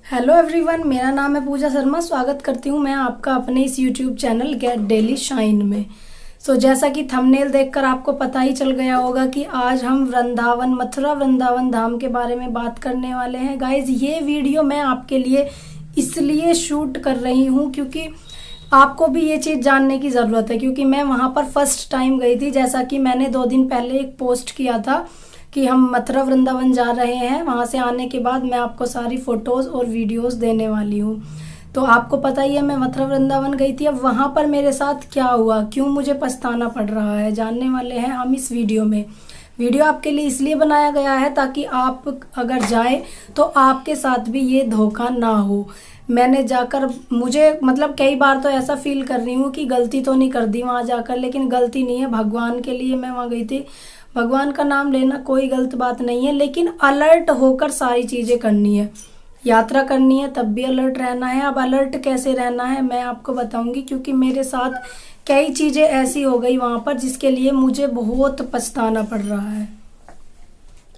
Hello everyone, मेरा नाम है पूजा शर्मा। स्वागत करती हूँ मैं आपका अपने इस YouTube channel gate daily shine में। जैसा कि थंबनेल देखकर आपको पता ही चल गया होगा कि आज हम वृंदावन, मथुरा वृंदावन धाम के बारे में बात करने वाले हैं। गाइज, ये वीडियो मैं आपके लिए इसलिए शूट कर रही हूँ क्योंकि आपको भी ये चीज़ जानने की ज़रूरत है, क्योंकि मैं वहाँ पर फर्स्ट टाइम गई थी। जैसा कि मैंने 2 दिन पहले एक पोस्ट किया था कि हम मथुरा वृंदावन जा रहे हैं। वहाँ से आने के बाद मैं आपको सारी फ़ोटोज़ और वीडियोस देने वाली हूँ। तो आपको पता ही है मैं मथुरा वृंदावन गई थी। अब वहाँ पर मेरे साथ क्या हुआ, क्यों मुझे पछताना पड़ रहा है, जानने वाले हैं हम इस वीडियो में। वीडियो आपके लिए इसलिए बनाया गया है ताकि आप अगर जाए तो आपके साथ भी ये धोखा ना हो। मैंने जाकर मुझे कई बार तो ऐसा फील कर रही हूँ कि गलती तो नहीं कर दी वहाँ जाकर, लेकिन गलती नहीं है, भगवान के लिए मैं वहाँ गई थी। भगवान का नाम लेना कोई गलत बात नहीं है, लेकिन अलर्ट होकर सारी चीज़ें करनी है। यात्रा करनी है तब भी अलर्ट रहना है। अब अलर्ट कैसे रहना है मैं आपको बताऊंगी, क्योंकि मेरे साथ कई चीज़ें ऐसी हो गई वहाँ पर जिसके लिए मुझे बहुत पछताना पड़ रहा है।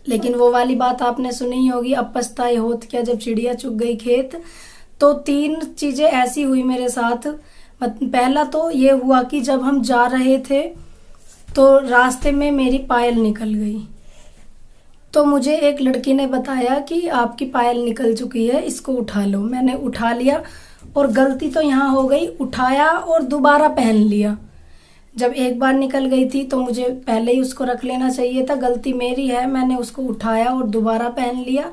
लेकिन वो वाली बात आपने सुनी ही होगी, अब पछताए होत क्या जब चिड़िया चुग गई खेत। तो 3 चीज़ें ऐसी हुई मेरे साथ। पहला तो ये हुआ कि जब हम जा रहे थे तो रास्ते में मेरी पायल निकल गई। तो मुझे एक लड़की ने बताया कि आपकी पायल निकल चुकी है, इसको उठा लो। मैंने उठा लिया और गलती तो यहाँ हो गई, उठाया और दोबारा पहन लिया। जब एक बार निकल गई थी तो मुझे पहले ही उसको रख लेना चाहिए था, गलती मेरी है। मैंने उसको उठाया और दोबारा पहन लिया।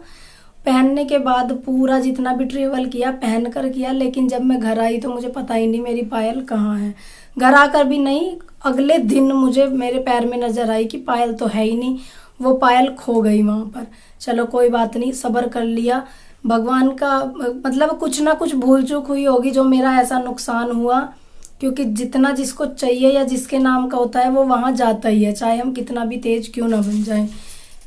पहनने के बाद पूरा जितना भी ट्रेवल किया पहन कर किया, लेकिन जब मैं घर आई तो मुझे पता ही नहीं मेरी पायल कहाँ है। घर आकर भी नहीं, अगले दिन मुझे मेरे पैर में नज़र आई कि पायल तो है ही नहीं, वो पायल खो गई वहाँ पर। चलो कोई बात नहीं, सब्र कर लिया। भगवान का कुछ ना कुछ भूल चूक हुई होगी जो मेरा ऐसा नुकसान हुआ, क्योंकि जितना जिसको चाहिए या जिसके नाम का होता है वो वहाँ जाता ही है, चाहे हम कितना भी तेज क्यों ना बन जाए।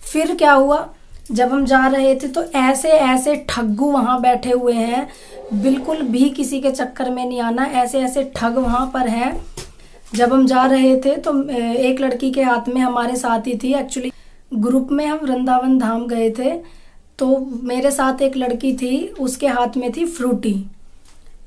फिर क्या हुआ, जब हम जा रहे थे तो ऐसे ऐसे ठग्गू वहाँ बैठे हुए हैं, बिल्कुल भी किसी के चक्कर में नहीं आना, ऐसे ऐसे ठग वहाँ पर हैं। जब हम जा रहे थे तो एक लड़की के हाथ में, हमारे साथ ही थी एक्चुअली, ग्रुप में हम वृंदावन धाम गए थे, तो मेरे साथ एक लड़की थी, उसके हाथ में थी फ्रूटी।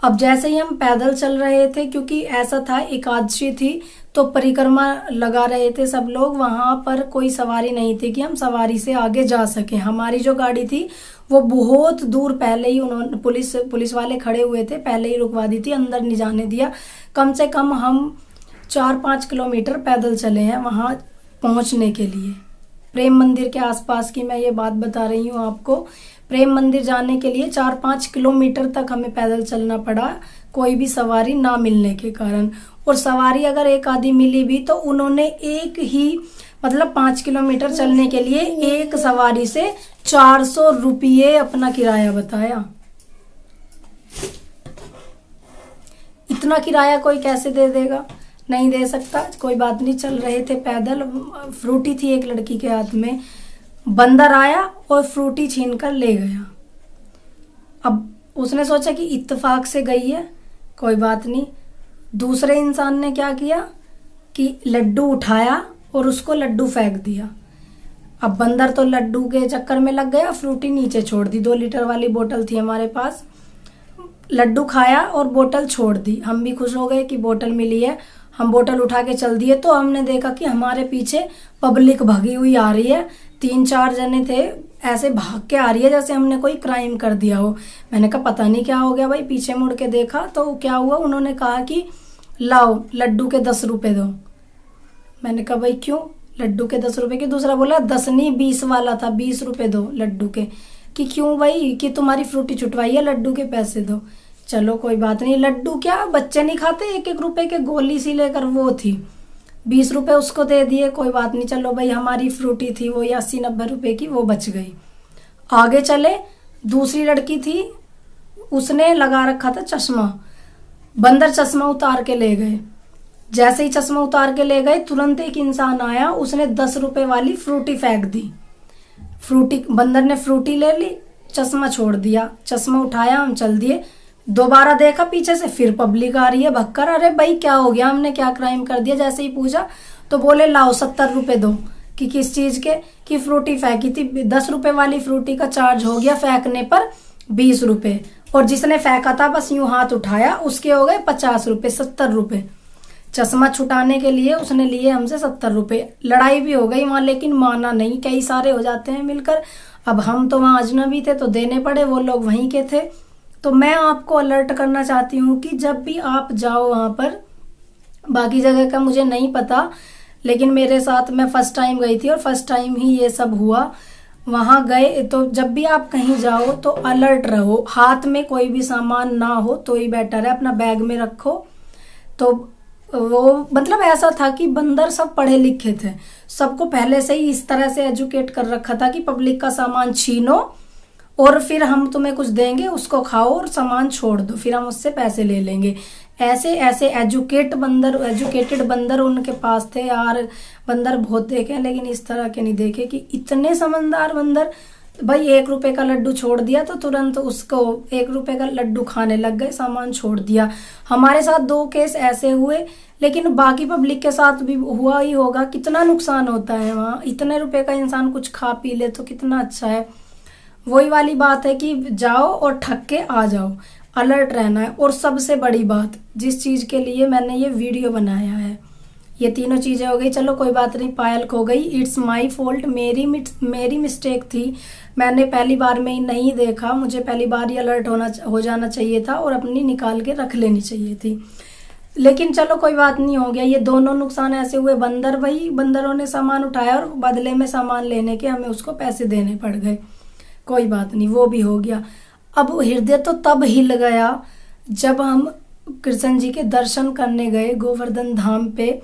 अब जैसे ही हम पैदल चल रहे थे, क्योंकि ऐसा था एकादशी थी तो परिक्रमा लगा रहे थे सब लोग, वहाँ पर कोई सवारी नहीं थी कि हम सवारी से आगे जा सकें। हमारी जो गाड़ी थी वो बहुत दूर पहले ही उन्होंने पुलिस वाले खड़े हुए थे, पहले ही रुकवा दी थी, अंदर नहीं जाने दिया। कम से कम हम 4-5 किलोमीटर पैदल चले हैं वहाँ पहुँचने के लिए। प्रेम मंदिर के आसपास की मैं ये बात बता रही हूँ आपको। प्रेम मंदिर जाने के लिए 4-5 किलोमीटर तक हमें पैदल चलना पड़ा, कोई भी सवारी ना मिलने के कारण। और सवारी अगर एक आधी मिली भी तो उन्होंने एक ही 5 किलोमीटर चलने के लिए एक सवारी से 400 रुपये अपना किराया बताया। इतना किराया कोई कैसे दे देगा, नहीं दे सकता। कोई बात नहीं, चल रहे थे पैदल। फ्रूटी थी एक लड़की के हाथ में, बंदर आया और फ्रूटी छीन कर ले गया। अब उसने सोचा कि इत्तेफाक से गई है, कोई बात नहीं। दूसरे इंसान ने क्या किया कि लड्डू उठाया और उसको लड्डू फेंक दिया। अब बंदर तो लड्डू के चक्कर में लग गया, फ्रूटी नीचे छोड़ दी। 2 लीटर वाली बोतल थी हमारे पास, लड्डू खाया और बोतल छोड़ दी। हम भी खुश हो गए कि बोतल मिली है, हम बोतल उठा के चल दिए। तो हमने देखा कि हमारे पीछे पब्लिक भगी हुई आ रही है, 3-4 जने थे, ऐसे भाग के आ रही है जैसे हमने कोई क्राइम कर दिया हो। मैंने कहा पता नहीं क्या हो गया भाई, पीछे मुड़ के देखा तो क्या हुआ, उन्होंने कहा कि लाओ लड्डू के 10 रुपए दो। मैंने कहा भाई क्यों, लड्डू के 10 रुपए की? दूसरा बोला 10 नहीं 20 वाला था, 20 रुपए दो लड्डू के। कि क्यों भाई, कि तुम्हारी फ्रूटी छुटवाई है, लड्डू के पैसे दो। चलो कोई बात नहीं, लड्डू क्या बच्चे नहीं खाते, 1-1 रुपए के गोली सी लेकर वो थी, 20 रुपए उसको दे दिए, कोई बात नहीं। चलो भाई, हमारी फ्रूटी थी वो 80-90 रुपए की, वो बच गई। आगे चले, दूसरी लड़की थी, उसने लगा रखा था चश्मा, बंदर चश्मा उतार के ले गए। जैसे ही चश्मा उतार के ले गए, तुरंत एक इंसान आया, उसने 10 रुपए वाली फ्रूटी फेंक दी। बंदर ने फ्रूटी ले ली, चश्मा छोड़ दिया। चश्मा उठाया, हम चल दिए। दोबारा देखा पीछे से, फिर पब्लिक आ रही है भक्कर। अरे भाई क्या हो गया, हमने क्या क्राइम कर दिया? जैसे ही पूछा तो बोले लाओ 70 रुपए दो। कि किस चीज के? कि फ्रूटी फेंकी थी, 10 रुपए वाली फ्रूटी का चार्ज हो गया फेंकने पर 20 रुपये, और जिसने फेंका था बस यूं हाथ उठाया उसके हो गए 50 रुपये, 70 रुपये। चश्मा छुटाने के लिए उसने लिए हमसे 70 रुपये। लड़ाई भी हो गई वहाँ, लेकिन माना नहीं, कई सारे हो जाते हैं मिलकर। अब हम तो वहाँ अजनबी थे तो देने पड़े, वो लोग वहीं के थे। तो मैं आपको अलर्ट करना चाहती हूँ कि जब भी आप जाओ वहाँ पर, बाकी जगह का मुझे नहीं पता, लेकिन मेरे साथ मैं फर्स्ट टाइम गई थी और फर्स्ट टाइम ही ये सब हुआ। वहाँ गए तो जब भी आप कहीं जाओ तो अलर्ट रहो, हाथ में कोई भी सामान ना हो तो ही बेटर है, अपना बैग में रखो। तो वो मतलब ऐसा था कि बंदर सब पढ़े लिखे थे, सबको पहले से ही इस तरह से एजुकेट कर रखा था कि पब्लिक का सामान छीनो और फिर हम तुम्हें कुछ देंगे, उसको खाओ और सामान छोड़ दो, फिर हम उससे पैसे ले लेंगे। ऐसे ऐसे एजुकेटेड बंदर उनके पास थे यार। बंदर बहुत देखे हैं लेकिन इस तरह के नहीं देखे कि इतने समझदार बंदर। भाई 1 रुपए का लड्डू छोड़ दिया तो तुरंत उसको 1 रुपए का लड्डू खाने लग गए, सामान छोड़ दिया। हमारे साथ 2 केस ऐसे हुए, लेकिन बाकी पब्लिक के साथ भी हुआ ही होगा। कितना नुकसान होता है वहाँ, इतने रुपए का इंसान कुछ खा पी ले तो कितना अच्छा है। वही वाली बात है कि जाओ और ठग के आ जाओ, अलर्ट रहना है। और सबसे बड़ी बात, जिस चीज़ के लिए मैंने ये वीडियो बनाया है, ये तीनों चीज़ें हो गई, चलो कोई बात नहीं, पायल खो गई, इट्स माय फॉल्ट, मेरी मिस्टेक थी। मैंने पहली बार में ही नहीं देखा, मुझे पहली बार ही अलर्ट हो जाना चाहिए था और अपनी निकाल के रख लेनी चाहिए थी। लेकिन चलो कोई बात नहीं, हो गया। ये दोनों नुकसान ऐसे हुए, बंदरों ने सामान उठाया और बदले में सामान लेने के हमें उसको पैसे देने पड़ गए। कोई बात नहीं, वो भी हो गया। अब हृदय तो तब हिल गया जब हम कृष्ण जी के दर्शन करने गए गोवर्धन धाम पे।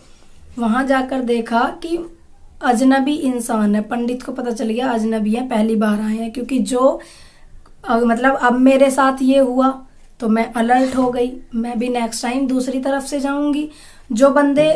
वहाँ जाकर देखा कि अजनबी इंसान है, पंडित को पता चल गया अजनबी है, पहली बार आए हैं। क्योंकि जो मतलब अब मेरे साथ ये हुआ तो मैं अलर्ट हो गई, मैं भी नेक्स्ट टाइम दूसरी तरफ से जाऊंगी। जो बंदे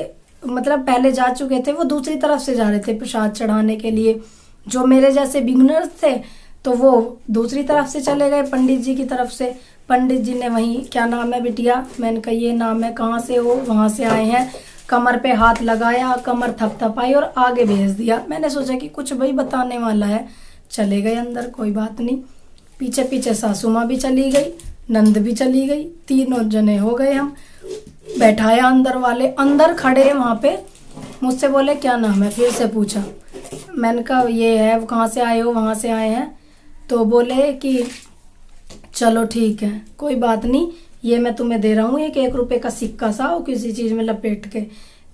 मतलब पहले जा चुके थे वो दूसरी तरफ से जा रहे थे प्रसाद चढ़ाने के लिए, जो मेरे जैसे बिगनर्स थे तो वो दूसरी तरफ से चले गए पंडित जी की तरफ से। पंडित जी ने वहीं, क्या नाम है बिटिया, मैंने कहा ये नाम है, कहाँ से हो, वहाँ से आए हैं, कमर पे हाथ लगाया, कमर थपथपाई और आगे भेज दिया। मैंने सोचा कि कुछ भाई बताने वाला है, चले गए अंदर, कोई बात नहीं। पीछे पीछे सासू माँ भी चली गई, नंद भी चली गई, 3 जने हो गए हम। बैठाया अंदर वाले, अंदर खड़े वहाँ पे मुझसे बोले क्या नाम है, फिर से पूछा। मैंने कहा ये है, कहाँ से आए हो, वहाँ से आए हैं। तो बोले कि चलो ठीक है, कोई बात नहीं, ये मैं तुम्हें दे रहा हूँ 1 रुपए का सिक्का सा, और किसी चीज़ में लपेट के,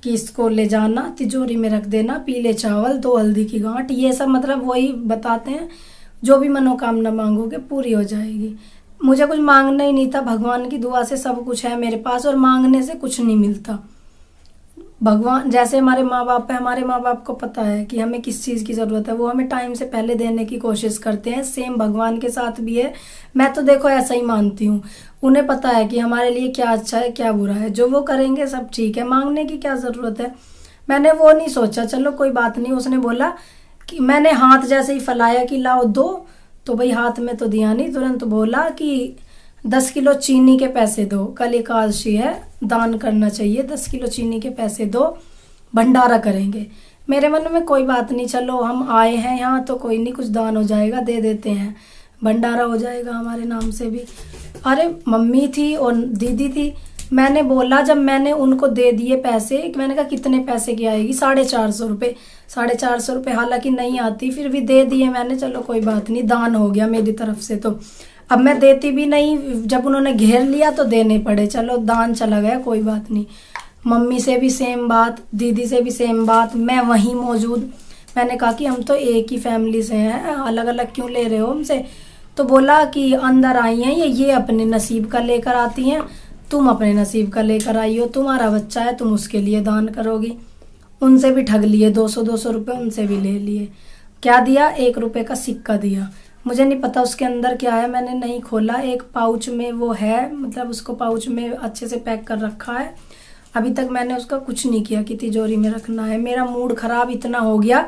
कि इसको ले जाना तिजोरी में रख देना, पीले चावल, 2 हल्दी की गांठ, ये सब मतलब वही बताते हैं, जो भी मनोकामना मांगोगे पूरी हो जाएगी। मुझे कुछ मांगना ही नहीं था, भगवान की दुआ से सब कुछ है मेरे पास, और मांगने से कुछ नहीं मिलता। भगवान जैसे हमारे माँ बाप है, हमारे माँ बाप को पता है कि हमें किस चीज़ की ज़रूरत है, वो हमें टाइम से पहले देने की कोशिश करते हैं। सेम भगवान के साथ भी है। मैं तो देखो ऐसा ही मानती हूँ, उन्हें पता है कि हमारे लिए क्या अच्छा है क्या बुरा है, जो वो करेंगे सब ठीक है, मांगने की क्या ज़रूरत है। मैंने वो नहीं सोचा, चलो कोई बात नहीं। उसने बोला कि मैंने हाथ जैसे ही फैलाया कि लाओ दो, तो भाई हाथ में तो दिया नहीं, तुरंत बोला कि 10 किलो चीनी के पैसे दो, कल एकादशी है, दान करना चाहिए, 10 किलो चीनी के पैसे दो, भंडारा करेंगे। मेरे मन में कोई बात नहीं, चलो हम आए हैं यहाँ तो कोई नहीं, कुछ दान हो जाएगा, दे देते हैं, भंडारा हो जाएगा हमारे नाम से भी। अरे मम्मी थी और दीदी थी। मैंने बोला, जब मैंने उनको दे दिए पैसे, मैंने कहा कितने पैसे की आएगी, 450 रुपये। 450 रुपये हालांकि नहीं आती, फिर भी दे दिए मैंने, चलो कोई बात नहीं, दान हो गया मेरी तरफ से। तो अब मैं देती भी नहीं, जब उन्होंने घेर लिया तो देने पड़े, चलो दान चला गया, कोई बात नहीं। मम्मी से भी सेम बात, दीदी से भी सेम बात, मैं वहीं मौजूद। मैंने कहा कि हम तो एक ही फैमिली से हैं, अलग अलग क्यों ले रहे हो हमसे। तो बोला कि अंदर आई हैं ये अपने नसीब का लेकर आती हैं, तुम अपने नसीब का लेकर आई हो, तुम्हारा बच्चा है, तुम उसके लिए दान करोगी। उनसे भी ठग लिए, 200-200 रुपये उनसे भी ले लिए। क्या दिया, 1 रुपए का सिक्का दिया। मुझे नहीं पता उसके अंदर क्या है, मैंने नहीं खोला। एक पाउच में वो है, मतलब उसको पाउच में अच्छे से पैक कर रखा है। अभी तक मैंने उसका कुछ नहीं किया कि तिजोरी में रखना है। मेरा मूड खराब इतना हो गया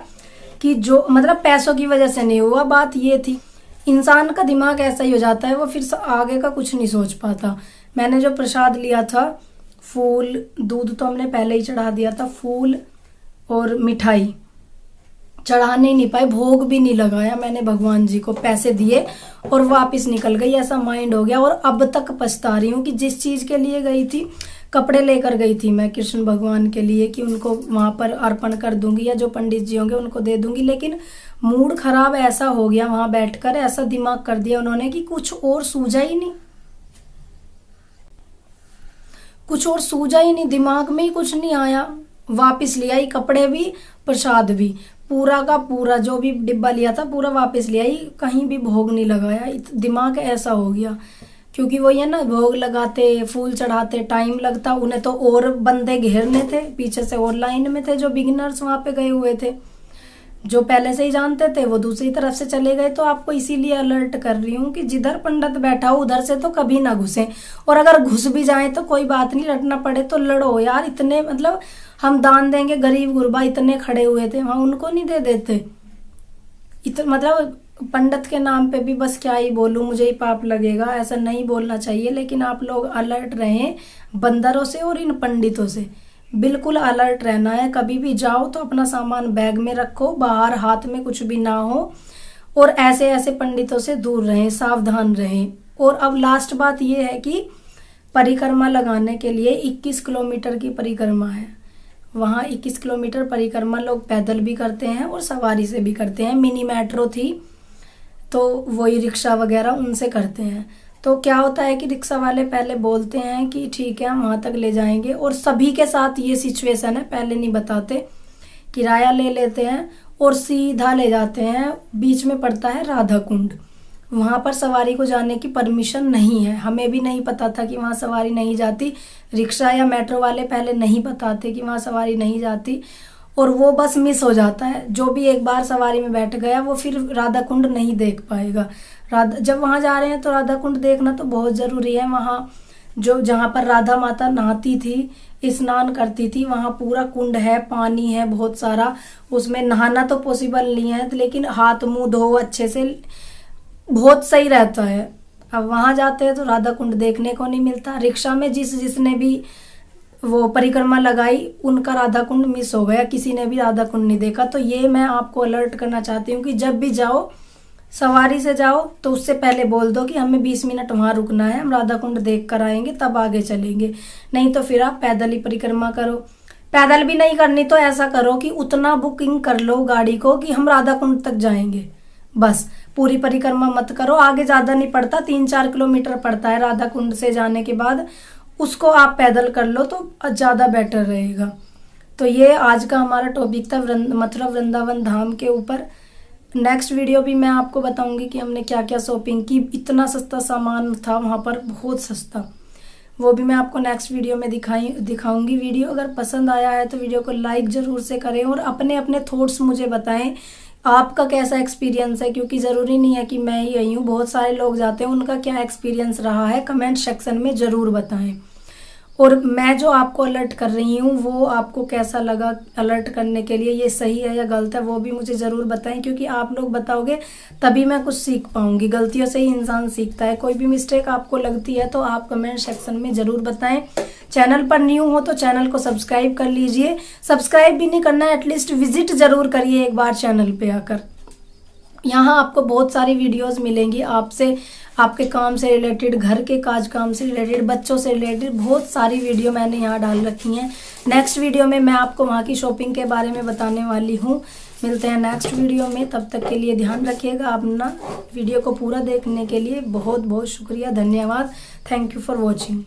कि जो मतलब पैसों की वजह से नहीं हुआ, बात ये थी, इंसान का दिमाग ऐसा ही हो जाता है, वो फिर आगे का कुछ नहीं सोच पाता। मैंने जो प्रसाद लिया था, फूल दूध तो हमने पहले ही चढ़ा दिया था, फूल और मिठाई, चढ़ाने ही नहीं पाए, भोग भी नहीं लगाया मैंने भगवान जी को, पैसे दिए और वापस निकल गई, ऐसा माइंड हो गया। और अब तक पछता रही हूँ कि जिस चीज़ के लिए गई थी, कपड़े लेकर गई थी मैं कृष्ण भगवान के लिए कि उनको वहाँ पर अर्पण कर दूंगी या जो पंडित जी होंगे उनको दे दूंगी, लेकिन मूड खराब ऐसा हो गया वहाँ बैठकर, ऐसा दिमाग कर दिया उन्होंने कि कुछ और सूझा ही नहीं, कुछ और सूझा ही नहीं, दिमाग में ही कुछ नहीं आया। वापस ले आई, कपड़े भी प्रसाद भी, पूरा का पूरा जो भी डिब्बा लिया था पूरा वापस ले आई, कहीं भी भोग नहीं लगाया। दिमाग ऐसा हो गया, क्योंकि वो ये ना भोग लगाते फूल चढ़ाते टाइम लगता, उन्हें तो और बंदे घेरने थे, पीछे से और लाइन में थे जो बिगिनर्स वहां पे गए हुए थे, जो पहले से ही जानते थे वो दूसरी तरफ से चले गए। तो आपको इसीलिए अलर्ट कर रही हूँ कि जिधर पंडित बैठा हो उधर से तो कभी ना घुसे, और अगर घुस भी जाए तो कोई बात नहीं, लड़ना पड़े तो लड़ो यार। इतने मतलब हम दान देंगे, गरीब गुरबा इतने खड़े हुए थे वहां, उनको नहीं दे देते। मतलब पंडित के नाम पे भी बस क्या ही बोलूं, मुझे ही पाप लगेगा, ऐसा नहीं बोलना चाहिए। लेकिन आप लोग अलर्ट रहें बंदरों से और इन पंडितों से, बिल्कुल अलर्ट रहना है। कभी भी जाओ तो अपना सामान बैग में रखो, बाहर हाथ में कुछ भी ना हो, और ऐसे ऐसे पंडितों से दूर रहें, सावधान रहें। और अब लास्ट बात यह है कि परिक्रमा लगाने के लिए 21 किलोमीटर की परिक्रमा है, वहाँ 21 किलोमीटर परिक्रमा लोग पैदल भी करते हैं और सवारी से भी करते हैं। मिनी मेट्रो थी तो वही रिक्शा वगैरह उनसे करते हैं। तो क्या होता है कि रिक्शा वाले पहले बोलते हैं कि ठीक है हम वहाँ तक ले जाएंगे, और सभी के साथ ये सिचुएशन है, पहले नहीं बताते, किराया ले लेते हैं और सीधा ले जाते हैं। बीच में पड़ता है राधा कुंड, वहाँ पर सवारी को जाने की परमिशन नहीं है। हमें भी नहीं पता था कि वहाँ सवारी नहीं जाती, रिक्शा या मेट्रो वाले पहले नहीं बताते कि वहाँ सवारी नहीं जाती, और वो बस मिस हो जाता है। जो भी एक बार सवारी में बैठ गया वो फिर राधा कुंड नहीं देख पाएगा। जब वहाँ जा रहे हैं तो राधा कुंड देखना तो बहुत ज़रूरी है। वहाँ जो जहाँ पर राधा माता नहाती थी, स्नान करती थी, वहाँ पूरा कुंड है, पानी है बहुत सारा, उसमें नहाना तो पॉसिबल नहीं है, लेकिन हाथ मुंह धो अच्छे से, बहुत सही रहता है। अब वहाँ जाते हैं तो राधा कुंड देखने को नहीं मिलता। रिक्शा में जिसने भी वो परिक्रमा लगाई उनका राधा कुंड मिस हो गया, किसी ने भी राधा कुंड नहीं देखा। तो ये मैं आपको अलर्ट करना चाहती हूँ कि जब भी जाओ, सवारी से जाओ तो उससे पहले बोल दो कि हमें 20 मिनट वहाँ रुकना है, हम राधा कुंड देख कर आएंगे तब आगे चलेंगे। नहीं तो फिर आप पैदल ही परिक्रमा करो। पैदल भी नहीं करनी तो ऐसा करो कि उतना बुकिंग कर लो गाड़ी को कि हम राधा कुंड तक जाएंगे, बस पूरी परिक्रमा मत करो। आगे ज़्यादा नहीं पड़ता, 3-4 किलोमीटर पड़ता है राधा कुंड से जाने के बाद, उसको आप पैदल कर लो तो ज़्यादा बेटर रहेगा। तो ये आज का हमारा टॉपिक था मथुरा वृंदावन धाम के ऊपर। नेक्स्ट वीडियो भी मैं आपको बताऊंगी कि हमने क्या क्या शॉपिंग की, इतना सस्ता सामान था वहाँ पर, बहुत सस्ता, वो भी मैं आपको नेक्स्ट वीडियो में दिखाऊंगी। वीडियो अगर पसंद आया है तो वीडियो को लाइक ज़रूर से करें और अपने अपने थॉट्स मुझे बताएं, आपका कैसा एक्सपीरियंस है, क्योंकि ज़रूरी नहीं है कि मैं ही आई हूँ, बहुत सारे लोग जाते हैं, उनका क्या एक्सपीरियंस रहा है कमेंट सेक्शन में ज़रूर बताएं। और मैं जो आपको अलर्ट कर रही हूँ वो आपको कैसा लगा अलर्ट करने के लिए, ये सही है या गलत है, वो भी मुझे ज़रूर बताएं, क्योंकि आप लोग बताओगे तभी मैं कुछ सीख पाऊंगी। गलतियों से ही इंसान सीखता है। कोई भी मिस्टेक आपको लगती है तो आप कमेंट सेक्शन में ज़रूर बताएं। चैनल पर न्यू हो तो चैनल को सब्सक्राइब कर लीजिए, सब्सक्राइब भी नहीं करना है एटलीस्ट विजिट ज़रूर करिए एक बार चैनल पर आकर। यहाँ आपको बहुत सारी वीडियोस मिलेंगी, आपसे आपके काम से रिलेटेड, घर के काज काम से रिलेटेड, बच्चों से रिलेटेड बहुत सारी वीडियो मैंने यहाँ डाल रखी हैं। नेक्स्ट वीडियो में मैं आपको वहाँ की शॉपिंग के बारे में बताने वाली हूँ। मिलते हैं नेक्स्ट वीडियो में, तब तक के लिए ध्यान रखिएगा अपना। वीडियो को पूरा देखने के लिए बहुत बहुत शुक्रिया, धन्यवाद। Thank you for watching.